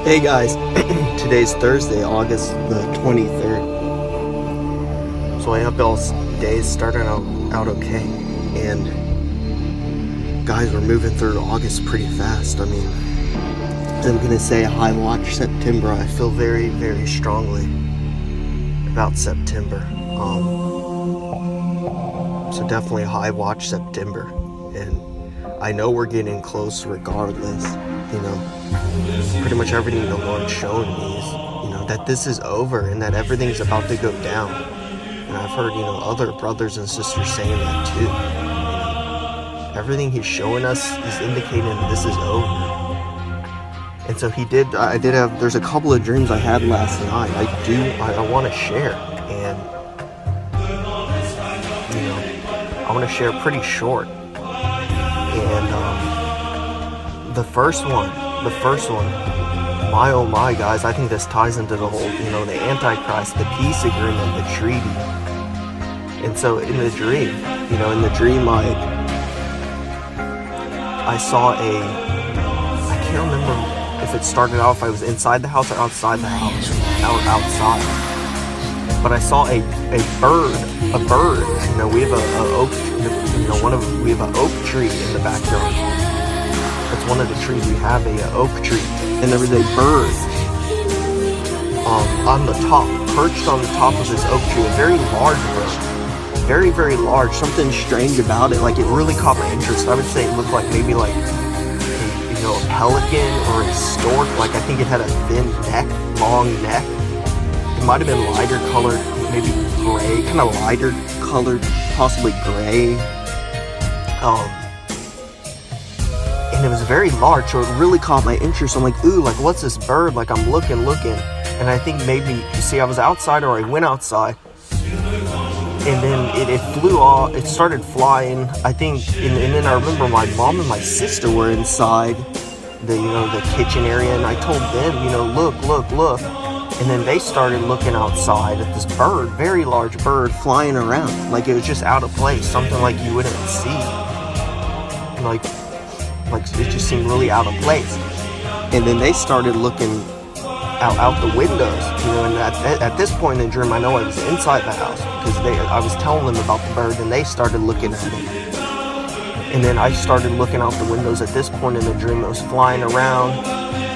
Hey guys, today's Thursday, August the 23rd. So I hope y'all's days started out okay. And guys, we're moving through August pretty fast. I mean, I'm gonna say high watch September. I feel very, very strongly about September. So definitely high watch September. And I know we're getting close regardless, you know. Pretty much everything the Lord's showing me is, you know, that this is over and that everything's about to go down. And I've heard, you know, other brothers and sisters saying that too. You know, everything He's showing us is indicating that this is over. And so there's a couple of dreams I had last night. I want to share. And, you know, I want to share pretty short. And the first one, my oh my guys, I think this ties into the whole, you know, the Antichrist, the peace agreement, the treaty. And so in the dream, I saw I can't remember if it started off, I was inside the house or outside the house, outside. But I saw a bird, you know, we have we have an oak tree in the backyard. That's one of the trees we have, a oak tree. And there was a bird on the top, perched on the top of this oak tree, a very large bird. Very, very large. Something strange about it. Like, it really caught my interest. I would say it looked like maybe like a pelican or a stork. Like, I think it had a thin neck, long neck. It might have been lighter colored, maybe gray, kind of lighter colored, possibly gray. And it was very large, so it really caught my interest. I'm like, ooh, like, what's this bird? Like, I'm looking, and I think maybe, you see, I was outside, or I went outside, and then it flew off, it started flying, I think, and then I remember my mom and my sister were inside the kitchen area, and I told them, you know, look, and then they started looking outside at this bird, very large bird, flying around, like it was just out of place, something like you wouldn't see, like it just seemed really out of place. And then they started looking out the windows, you know, and at this point in the dream, I know I was inside the house because I was telling them about the bird, and they started looking at it. And then I started looking out the windows at this point in the dream. It was flying around.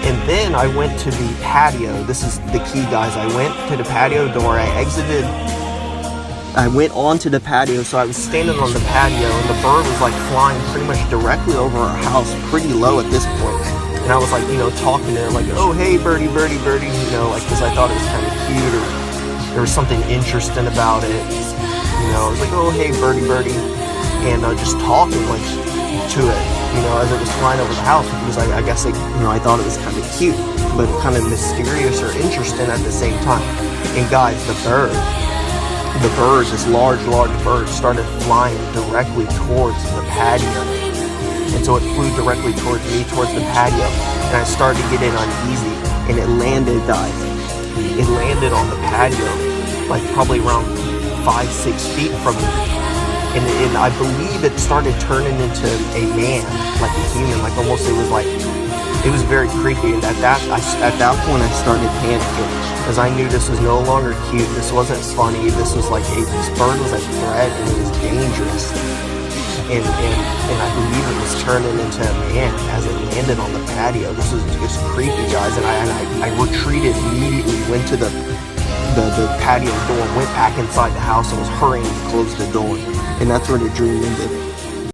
And then I went to the patio. This is the key, guys. I went to the patio door. I went onto the patio, so I was standing on the patio, and the bird was like flying pretty much directly over our house, pretty low at this point. And I was like, you know, talking to her, like, oh, hey, birdie, you know, like, because I thought it was kind of cute, or there was something interesting about it. You know, I was like, oh, hey, birdie, and just talking, like, to it, you know, as it was flying over the house, because I guess, like, you know, I thought it was kind of cute, but kind of mysterious or interesting at the same time. And guys, the bird, this large bird, started flying directly towards the patio. And so it flew directly towards me, towards the patio. And I started getting uneasy. And it landed, guys. It landed on the patio, like probably around 5-6 feet from me. And I believe it started turning into a man, like a human, like almost it was very creepy. And at that point I started panicking, because I knew this was no longer cute, this wasn't funny, this was like this bird was a threat, and it was dangerous. And I believe it was turning into a man as it landed on the patio. This was just creepy, guys. And I retreated immediately, went to the patio door, went back inside the house, and was hurrying to close the door. And that's where the dream ended.